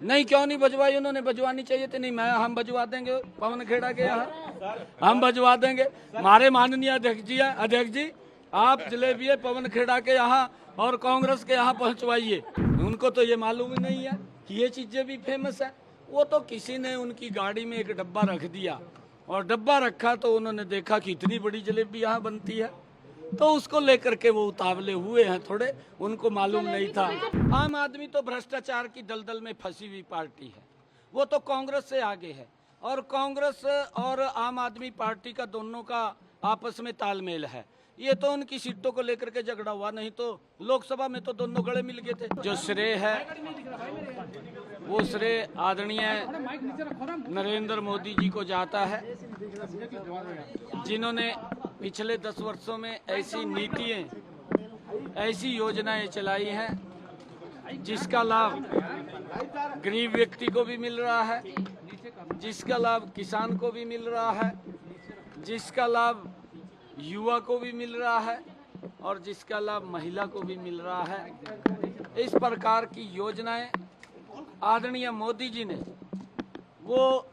नहीं, क्यों नहीं बजवाई? उन्होंने बजवानी चाहिए थी। नहीं, हम बजवा देंगे पवन खेड़ा के यहाँ, हम बजवा देंगे। हमारे माननीय अध्यक्ष जी आप जलेबी पवन खेड़ा के यहाँ और कांग्रेस के यहाँ पहुँचवाइए। उनको तो ये मालूम ही नहीं है कि ये चीजें भी फेमस है। वो तो किसी ने उनकी गाड़ी में एक डब्बा रख दिया और डब्बा रखा तो उन्होंने देखा कि इतनी बड़ी जलेबी यहाँ बनती है, तो उसको लेकर के वो उतावले हुए हैं थोड़े, उनको मालूम नहीं था। आम आदमी तो भ्रष्टाचार की दलदल में फंसी हुई पार्टी है, वो तो कांग्रेस से आगे है। और कांग्रेस और आम आदमी पार्टी का दोनों का आपस में तालमेल है। ये तो उनकी सीटों को लेकर के झगड़ा हुआ, नहीं तो लोकसभा में तो दोनों गले मिल गए थे। जो श्रेय है वो श्रेय आदरणीय नरेंद्र मोदी जी को जाता है, जिन्होंने पिछले 10 वर्षों में ऐसी नीतियां, ऐसी योजनाएं चलाई हैं जिसका लाभ गरीब व्यक्ति को भी मिल रहा है, जिसका लाभ किसान को भी मिल रहा है, जिसका लाभ युवा को भी मिल रहा है और जिसका लाभ महिला को भी मिल रहा है। इस प्रकार की योजनाएं आदरणीय मोदी जी ने वो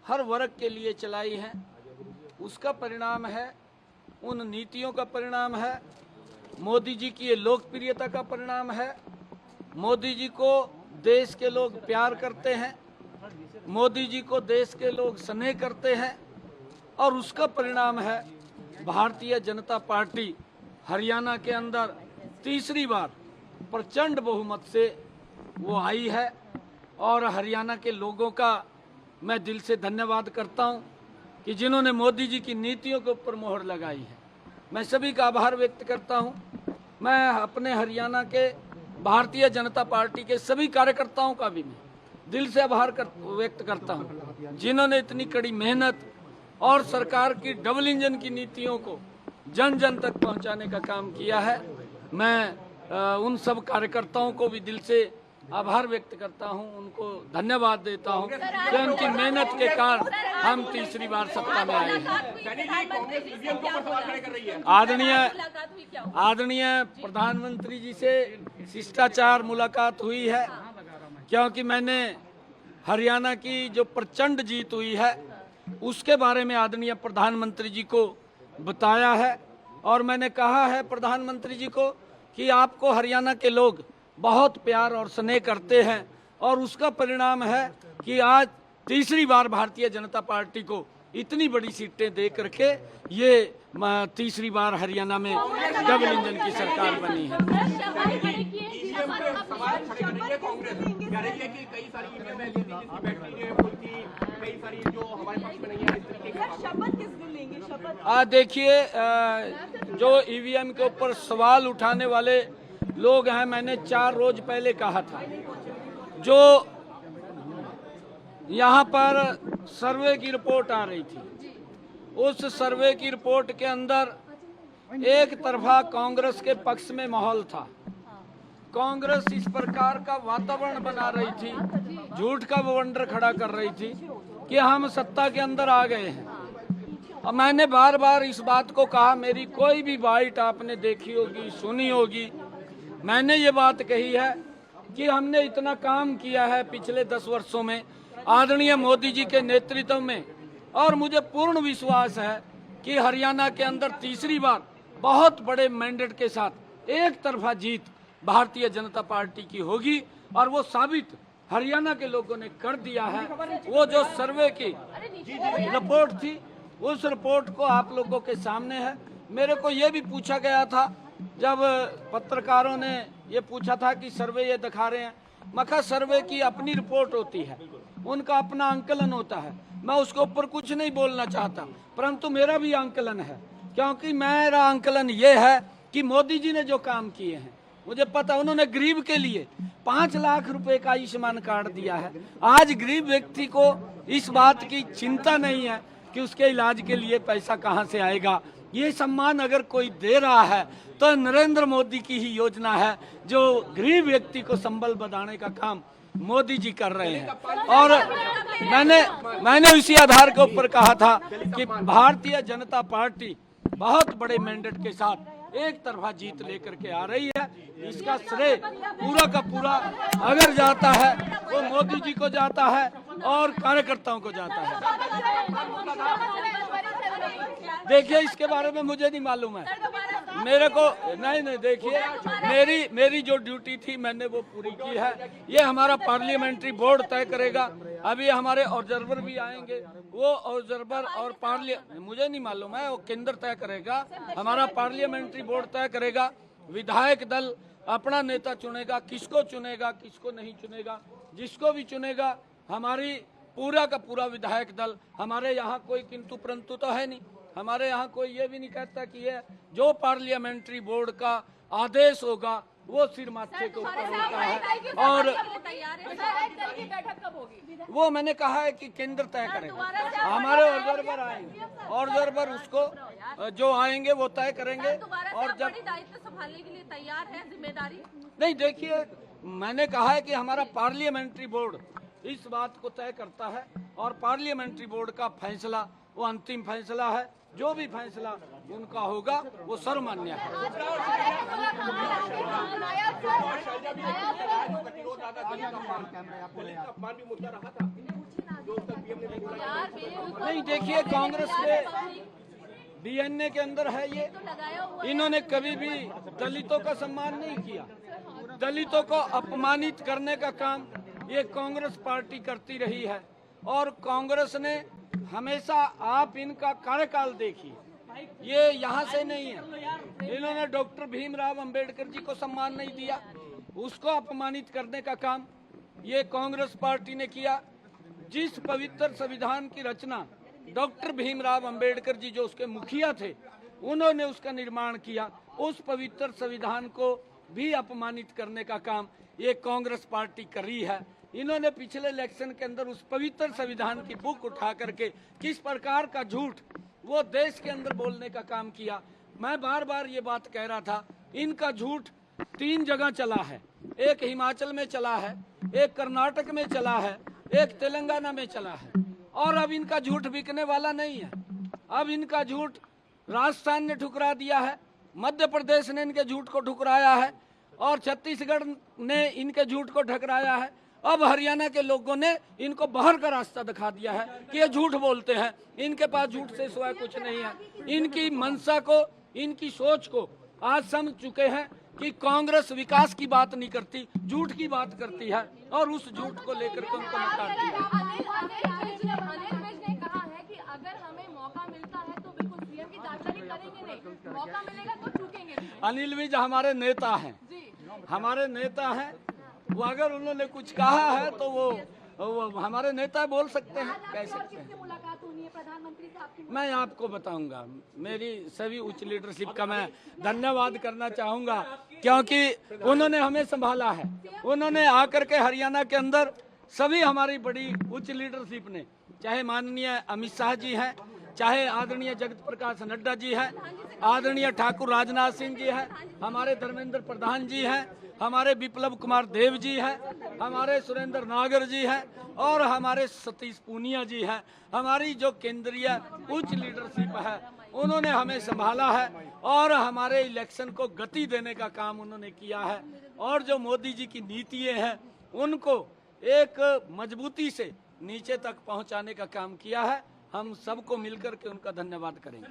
हर वर्ग के लिए चलाई हैं। उसका परिणाम है, उन नीतियों का परिणाम है, मोदी जी की ये लोकप्रियता का परिणाम है। मोदी जी को देश के लोग प्यार करते हैं, मोदी जी को देश के लोग स्नेह करते हैं और उसका परिणाम है भारतीय जनता पार्टी हरियाणा के अंदर तीसरी बार प्रचंड बहुमत से वो आई है। और हरियाणा के लोगों का मैं दिल से धन्यवाद करता हूं कि जिन्होंने मोदी जी की नीतियों के ऊपर मोहर लगाई है। मैं सभी का आभार व्यक्त करता हूं। मैं अपने हरियाणा के भारतीय जनता पार्टी के सभी कार्यकर्ताओं का भी मैं दिल से आभार व्यक्त करता हूं, जिन्होंने इतनी कड़ी मेहनत और सरकार की डबल इंजन की नीतियों को जन जन तक पहुंचाने का काम किया है। मैं उन सब कार्यकर्ताओं को भी दिल से आभार व्यक्त करता हूं, उनको धन्यवाद देता हूं कि उनकी मेहनत के कारण हम तीसरी बार सत्ता में आए हैं। आदरणीय प्रधानमंत्री जी से शिष्टाचार मुलाकात हुई है, क्योंकि मैंने हरियाणा की जो प्रचंड जीत हुई है उसके बारे में आदरणीय प्रधानमंत्री जी को बताया है। और मैंने कहा है प्रधानमंत्री जी को कि आपको हरियाणा के लोग बहुत प्यार और स्नेह करते हैं और उसका परिणाम है कि आज तीसरी बार भारतीय जनता पार्टी को इतनी बड़ी सीटें दे करके ये तीसरी बार हरियाणा में डबल इंजन की सरकार बनी है। देखिए, जो ईवीएम के ऊपर सवाल उठाने वाले लोग हैं, मैंने 4 रोज पहले कहा था, जो यहाँ पर सर्वे की रिपोर्ट आ रही थी, उस सर्वे की रिपोर्ट के अंदर एक तरफा कांग्रेस के पक्ष में माहौल था। कांग्रेस इस प्रकार का वातावरण बना रही थी, झूठ का बवंडर खड़ा कर रही थी कि हम सत्ता के अंदर आ गए हैं। और मैंने बार बार इस बात को कहा, मेरी कोई भी बाइट आपने देखी होगी, सुनी होगी, मैंने ये बात कही है कि हमने इतना काम किया है पिछले 10 वर्षों में आदरणीय मोदी जी के नेतृत्व में, और मुझे पूर्ण विश्वास है कि हरियाणा के अंदर तीसरी बार बहुत बड़े मैंडेट के साथ एक तरफा जीत भारतीय जनता पार्टी की होगी। और वो साबित हरियाणा के लोगों ने कर दिया है। वो जो सर्वे की रिपोर्ट थी, उस रिपोर्ट को आप लोगों के सामने है। मेरे को ये भी पूछा गया था, जब पत्रकारों ने ये पूछा था कि सर्वे ये दिखा रहे हैं, मखा सर्वे की अपनी रिपोर्ट होती है, उनका अपना आंकलन होता है, मैं उसके ऊपर कुछ नहीं बोलना चाहता, परंतु मेरा भी आंकलन है, क्योंकि मेरा आंकलन ये है कि मोदी जी ने जो काम किए हैं, मुझे पता, उन्होंने गरीब के लिए 5 लाख रुपए का आयुष्मान कार्ड दिया है। आज गरीब व्यक्ति को इस बात की चिंता नहीं है कि उसके इलाज के लिए पैसा कहां से आएगा। ये सम्मान अगर कोई दे रहा है तो नरेंद्र मोदी की ही योजना है, जो गरीब व्यक्ति को संबल बढ़ाने का काम मोदी जी कर रहे हैं। और मैंने इसी आधार के ऊपर कहा था कि भारतीय जनता पार्टी बहुत बड़े मैंडेट के साथ एक तरफा जीत लेकर के आ रही है। इसका श्रेय पूरा का पूरा अगर जाता है वो मोदी जी को जाता है और कार्यकर्ताओं को जाता है। देखिए, इसके बारे में मुझे नहीं मालूम है, मेरे को नहीं देखिए, मेरी जो ड्यूटी थी मैंने वो पूरी की है। ये हमारा पार्लियामेंट्री बोर्ड तय करेगा। अभी हमारे ऑब्जर्वर भी आएंगे, वो ऑब्जर्वर और मुझे नहीं मालूम है, वो केंद्र तय करेगा, हमारा पार्लियामेंट्री बोर्ड तय करेगा। विधायक दल अपना नेता चुनेगा, किसको चुनेगा किसको नहीं चुनेगा। जिसको भी चुनेगा, हमारी पूरा का पूरा विधायक दल, हमारे यहाँ कोई किंतु परंतु तो है नहीं। हमारे यहाँ कोई ये भी नहीं कहता कि ये जो पार्लियामेंट्री बोर्ड का आदेश होगा वो सिर माथे के ऊपर होता है। और वो मैंने कहा है कि केंद्र तय करेगा, हमारे ऑब्जर्वर आएंगे, ऑब्जर्वर उसको जो आएंगे वो तय करेंगे। और जब दायित्व संभालने के लिए तैयार है, जिम्मेदारी नहीं, देखिए मैंने कहा है कि हमारा पार्लियामेंट्री बोर्ड इस बात को तय करता है और पार्लियामेंट्री बोर्ड का फैसला वो अंतिम फैसला है। जो भी फैसला उनका होगा वो सर्वमान्य है। नहीं, देखिए कांग्रेस के डीएनए के अंदर है ये। इन्होंने कभी भी दलितों का सम्मान नहीं किया। दलितों को अपमानित करने का काम ये कांग्रेस पार्टी करती रही है। और कांग्रेस ने हमेशा, आप इनका कार्यकाल देखिए, ये यहाँ से नहीं है। इन्होंने डॉक्टर भीमराव अंबेडकर जी को सम्मान नहीं दिया, उसको अपमानित करने का काम ये कांग्रेस पार्टी ने किया। जिस पवित्र संविधान की रचना डॉक्टर भीमराव अंबेडकर जी जो उसके मुखिया थे, उन्होंने उसका निर्माण किया, उस पवित्र संविधान को भी अपमानित करने का काम ये कांग्रेस पार्टी कर रही है। इन्होंने पिछले इलेक्शन के अंदर उस पवित्र संविधान की बुक उठा करके किस प्रकार का झूठ वो देश के अंदर बोलने का काम किया। मैं बार बार ये बात कह रहा था, इनका झूठ 3 जगह चला है। एक हिमाचल में चला है, एक कर्नाटक में चला है, एक तेलंगाना में चला है। और अब इनका झूठ बिकने वाला नहीं है। अब इनका झूठ राजस्थान ने ठुकरा दिया है, मध्य प्रदेश ने इनके झूठ को ठुकराया है और छत्तीसगढ़ ने इनके झूठ को ठुकराया है। अब हरियाणा के लोगों ने इनको बाहर का रास्ता दिखा दिया है कि ये झूठ बोलते हैं, इनके पास झूठ से सिवाय कुछ नहीं है। इनकी मंशा को, इनकी सोच को आज समझ चुके हैं कि कांग्रेस विकास की बात नहीं करती, झूठ की बात करती है और उस झूठ को लेकर के उनको नकारती है। अनिल विज ने कहा है कि अगर हमें मौका मिलता है तो बिल्कुल सीएम की दावेदारी करेंगे नहीं, मौका मिलेगा तो चूकेंगे नहीं। अनिल विज हमारे नेता हैं, हमारे नेता हैं। वो अगर उन्होंने कुछ कहा है तो वो हमारे नेता बोल सकते हैं, कह सकते हैं। मुलाकात होनी है प्रधानमंत्री से आपकी? मैं आपको बताऊंगा। मेरी सभी उच्च लीडरशिप का मैं धन्यवाद करना चाहूंगा, क्योंकि उन्होंने हमें संभाला है। उन्होंने आकर के हरियाणा के अंदर सभी हमारी बड़ी उच्च लीडरशिप ने, चाहे माननीय अमित शाह जी हैं, चाहे आदरणीय जगत प्रकाश नड्डा जी हैं, आदरणीय ठाकुर राजनाथ सिंह जी हैं, हमारे धर्मेंद्र प्रधान जी हैं, हमारे विप्लव कुमार देव जी हैं, हमारे सुरेंद्र नागर जी हैं और हमारे सतीश पूनिया जी हैं। हमारी जो केंद्रीय उच्च लीडरशिप है उन्होंने हमें संभाला है और हमारे इलेक्शन को गति देने का काम उन्होंने किया है। और जो मोदी जी की नीतियाँ हैं उनको एक मजबूती से नीचे तक पहुंचाने का काम किया है। हम सबको मिलकर के उनका धन्यवाद करेंगे।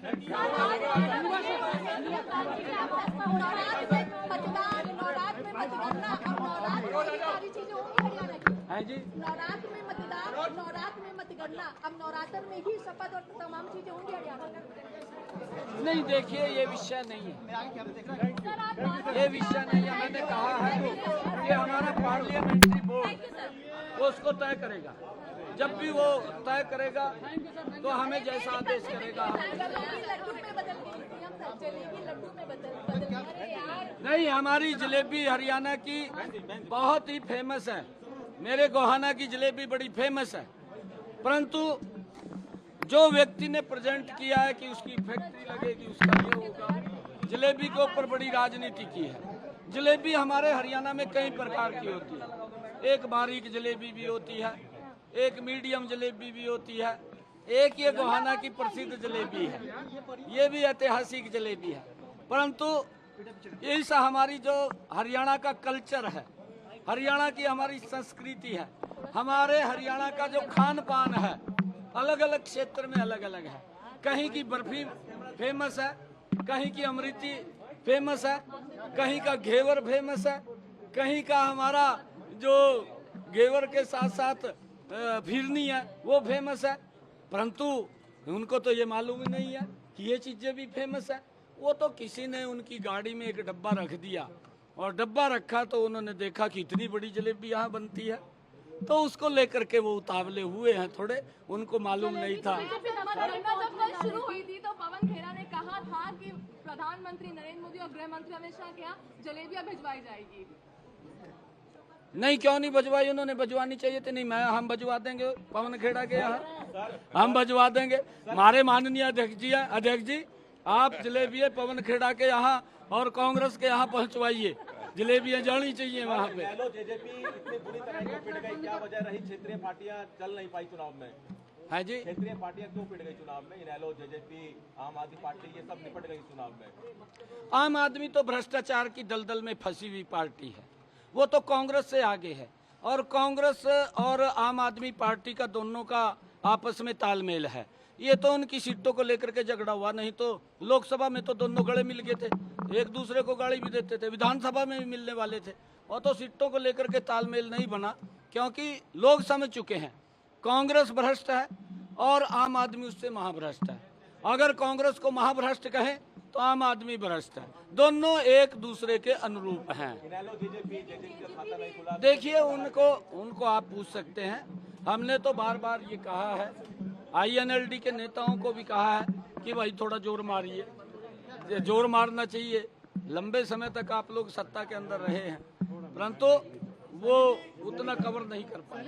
है जी, नवरात्र में मतदान और नवरात्र में मतगणना, अब नवरात्र में ही शपथ और तमाम चीजें होंगी हरियाणा में? नहीं, देखिए ये विषय नहीं है, ये विषय नहीं है। मैंने कहा है कि हमारा पार्लियामेंट्री बोर्ड उसको तय करेगा। जब भी वो तय करेगा तो हमें जैसा आदेश करेगा। नहीं, हमारी जलेबी हरियाणा की बहुत ही फेमस है। मेरे गोहाना की जलेबी बड़ी फेमस है, परंतु जो व्यक्ति ने प्रेजेंट किया है कि उसकी फैक्ट्री लगेगी, उसका ये होगा, जलेबी के ऊपर बड़ी राजनीति की है। जलेबी हमारे हरियाणा में कई प्रकार की होती है। एक बारीक जलेबी भी होती है, एक मीडियम जलेबी भी होती है, एक ये गोहाना की प्रसिद्ध जलेबी है, ये भी ऐतिहासिक जलेबी है। परंतु यही सा हमारी जो हरियाणा का कल्चर है, हरियाणा की हमारी संस्कृति है, हमारे हरियाणा का जो खान पान है, अलग अलग क्षेत्र में अलग अलग है। कहीं की बर्फी फेमस है, कहीं की अमृति फेमस है, कहीं का घेवर फेमस है, कहीं का हमारा जो घेवर के साथ साथ फिरनी है वो फेमस है। परंतु उनको तो ये मालूम ही नहीं है कि ये चीजें भी फेमस है। वो तो किसी ने उनकी गाड़ी में एक डब्बा रख दिया और डब्बा रखा तो उन्होंने देखा कि इतनी बड़ी जलेबी यहाँ बनती है, तो उसको लेकर के वो उतावले हुए हैं थोड़े, उनको मालूम नहीं था। बीजेपी नमस्कार जब कल शुरू हुई थी तो पवन खेड़ा ने कहा था कि प्रधानमंत्री नरेंद्र मोदी और गृह मंत्री अमित शाह के यहाँ जलेबियां भिजवाई जाएगी। नहीं, क्यों नहीं भिजवाई? उन्होंने भिजवानी चाहिए थी। नहीं, हम भिजवा देंगे पवन खेड़ा के यहाँ, हम भिजवा देंगे। हमारे माननीय अध्यक्ष जी आप जलेबियां पवन खेड़ा के यहाँ और कांग्रेस के यहाँ पहुँचवाइए, जलेबियां जानी चाहिए वहाँ पे। जेजेपी इतनी बुरी तरह क्यों पिट गई, क्या वजह रही? क्षेत्रीय पार्टियां चल नहीं पाई चुनाव में। है जी, क्षेत्रीय पार्टियां क्यों पिट गई चुनाव में? इनेलो, जेजेपी, आम आदमी पार्टी ये सब निपट गई चुनाव में। आम आदमी तो भ्रष्टाचार की दलदल में फंसी हुई पार्टी है, वो तो कांग्रेस से आगे है। और कांग्रेस और आम आदमी पार्टी का दोनों का आपस में तालमेल है। ये तो उनकी सीटों को लेकर के झगड़ा हुआ, नहीं तो लोकसभा में तो दोनों गले मिल गए थे, एक दूसरे को गाली भी देते थे, विधानसभा में भी मिलने वाले थे। और तो सीटों को लेकर के तालमेल नहीं बना, क्योंकि लोग समझ चुके हैं कांग्रेस भ्रष्ट है और आम आदमी उससे महाभ्रष्ट है। अगर कांग्रेस को महाभ्रष्ट कहें तो आम आदमी भ्रष्ट है, दोनों एक दूसरे के अनुरूप हैं। इनेलो, जेजेपी का खाता नहीं खुला। देखिए उनको आप पूछ सकते हैं। हमने तो बार बार ये कहा है, INLD के नेताओं को भी कहा है कि भाई थोड़ा जोर मारिए, जोर मारना चाहिए। लंबे समय तक आप लोग सत्ता के अंदर रहे हैं, परंतु वो उतना कवर नहीं कर पाए।